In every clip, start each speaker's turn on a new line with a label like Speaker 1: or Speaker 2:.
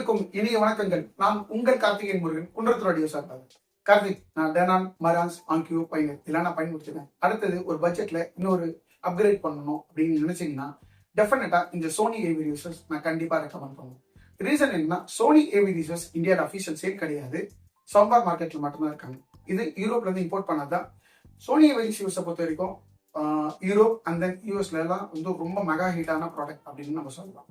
Speaker 1: அனைவருக்கும் இனிய வணக்கங்கள். நான் உங்கள் கார்த்திகேயன் முருகன், குன்றத்தூர் ஆடியோ சார்பாக. கார்த்திக், நான் டேனான், மாரான்ஸ், ஆங்கியூ, பைனர் இதெல்லாம் நான் பயன்படுத்தினேன். அடுத்தது ஒரு பட்ஜெட்ல இன்னொரு அப்கிரேட் பண்ணணும் அப்படின்னு நினைச்சீங்கன்னா டெஃபினட்டா இந்த சோனி ஏவி ரிசர்ஸ் நான் கண்டிப்பா ரெக்கமெண்ட் பண்ணுவேன். ரீசன் என்னன்னா, சோனி ஏவி ரிசர்ஸ் இந்தியாவோட அஃபிஷியல் சேல் கிடையாது, சவுண்ட் மார்க்கெட்ல மட்டும்தான் இருக்காங்க. இது யூரோப்ல இருந்து இம்போர்ட் பண்ணாதான். சோனி ஏவி ரிசர்ஸை பொறுத்த வரைக்கும் யூரோப் அண்ட் தென் யூஎஸ்ல எல்லாம் வந்து ரொம்ப மெகா ஹிட்டான ப்ராடக்ட் அப்படின்னு நம்ம சொல்லலாம்.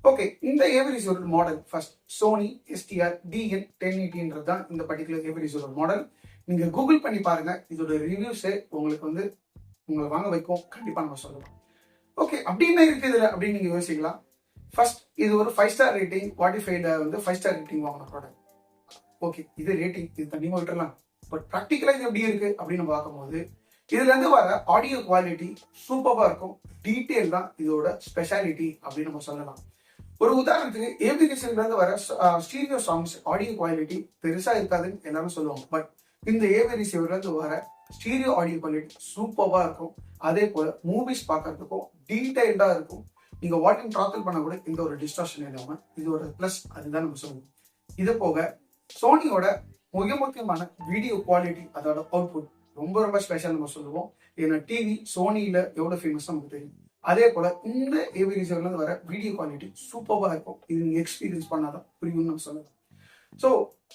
Speaker 1: ஓகே, இந்த AV receiver model first Sony STR DN 1080 தான் இந்த பர்டிகுலர் ஏவி ரிசீவர் மாடல். நீங்க கூகுள் பண்ணி பாருங்க, இதோட ரிவ்யூஸே உங்களுக்கு வந்து உங்களை வாங்க வைக்கும், கண்டிப்பா நம்ம சொல்லலாம். ஓகே, அப்படி என்ன இருக்கு இதுல அப்படின்னு நீங்க யோசிக்கலாம். ஃபர்ஸ்ட், இது ஒரு 5 ஸ்டார் ரேட்டிங், 45ல வந்து 5 ஸ்டார் ரேட்டிங் வாங்கின ப்ராடக்ட். ஓகே, இது ரேட்டிங், இது தனியாக விட்டுறலாம். பட் ப்ராக்டிக்கலா இது எப்படி இருக்கு அப்படின்னு பார்க்கும்போது, இதுல இருந்து வர ஆடியோ குவாலிட்டி சூப்பரா இருக்கும். டீட்டெயில் தான் இதோட ஸ்பெஷாலிட்டி அப்படின்னு நம்ம சொல்லலாம். ஒரு உதாரணத்துக்கு ஏவி ரிசீவர்ல இருந்து வர ஸ்டீரியோ சாங்ஸ் ஆடியோ குவாலிட்டி பெருசா இருக்காதுன்னு எல்லாரும் சொல்லுவாங்க. பட் இந்த ஏவி ரிசீவர்ல இருந்து வர ஸ்டீரியோ ஆடியோ குவாலிட்டி சூப்பரா இருக்கும். அதே போல மூவிஸ் பார்க்கறதுக்கும் டீடைல்டா இருக்கும். நீங்க வால்யூம் த்ராட்டில் பண்ண கூட இந்த ஒரு டிஸ்டார்ஷன் இல்லாம இதோட பிளஸ் அதுதான் நம்ம சொல்லுவோம். இது போக சோனியோட மிக முக்கியமான வீடியோ குவாலிட்டி, அதோட அவுட்புட் ரொம்ப ரொம்ப ஸ்பெஷல் நம்ம சொல்லுவோம். ஏன்னா டிவி சோனியில எவ்வளவு ஃபேமஸ் நமக்கு தெரியும். அதே போல இந்த ஏவி ரிசீவர்ல இருந்து வர வீடியோ குவாலிட்டி சூப்பரா இருக்கும். இது நீங்க எக்ஸ்பீரியன்ஸ் பண்ணாதான் புரியும்னு நம்ம சொல்லலாம். ஸோ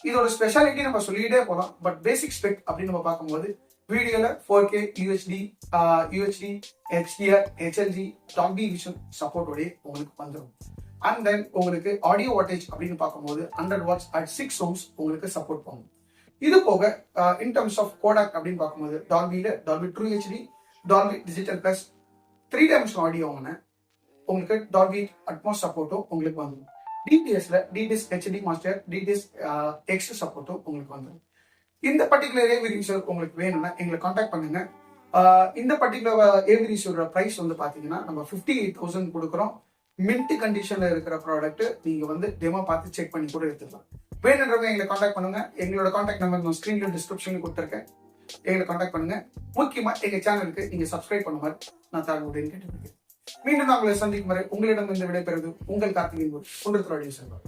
Speaker 1: இதோட ஸ்பெஷாலிட்டி நம்ம சொல்லிட்டே போகலாம். பட் பேசிக் ஸ்பெக் அப்படின்னு நம்ம பார்க்கும்போது வீடியோல 4K யூஎஸ்டி HDR HLG டால்பி விஷன் சப்போர்ட்டோடய உங்களுக்கு வந்துடும். அண்ட் தென் உங்களுக்கு ஆடியோ வாட்டேஜ் அப்படின்னு பார்க்கும்போது 100 வாட்ஸ் அட் 6 ohms உங்களுக்கு சப்போர்ட் பண்ணும். இது போக இன் டர்ம்ஸ் ஆஃப் கோடாக் அப்படின்னு பார்க்கும்போது Dolby true HD, Dolby digital plus 3 dimension audio உங்களுக்கு டால்பி அட்மாஸ் சப்போர்ட்டும் உங்களுக்கு வந்துடும். டிடிஎஸ்ல DTS HD master, DTS X சப்போர்ட்டும் உங்களுக்கு வந்துடும். இந்த பர்டிகுலர் ஏவி ரிசீவர் உங்களுக்கு வேணும்னா எங்களை கான்டாக்ட் பண்ணுங்க. இந்த பர்டிகுலர் ஏவி ரிசீவரோட பிரைஸ் வந்து பாத்தீங்கன்னா நம்ம 58,000 கொடுக்குறோம். மின்ட் கண்டிஷன்ல இருக்கிற ப்ராடக்ட் நீங்க வந்து டெமோ பார்த்து செக் பண்ணி கூட எடுத்துக்கலாம். வேணுன்றவங்க எங்களை கான்டாக்ட் பண்ணுங்க. எங்களோட கான்டாக்ட் நம்பர் நான் ஸ்கிரீன்ல டிஸ்கிரிப்ஷன்ல கொடுத்துருக்கேன். எங்களை கான்டாக்ட் பண்ணுங்க. முக்கியமா எங்க சேனலுக்கு நீங்க சப்ஸ்கிரைப் பண்ண மாதிரி நான் தாழ்வுடன் கேட்டுக்கிறேன். மீண்டும் உங்களை சந்திக்கும் வரை உங்களிடம் இந்த விடைபெறுவது உங்கள் கார்த்திகேயன், குன்றத்தூர் ஆடியோ சார்பாக.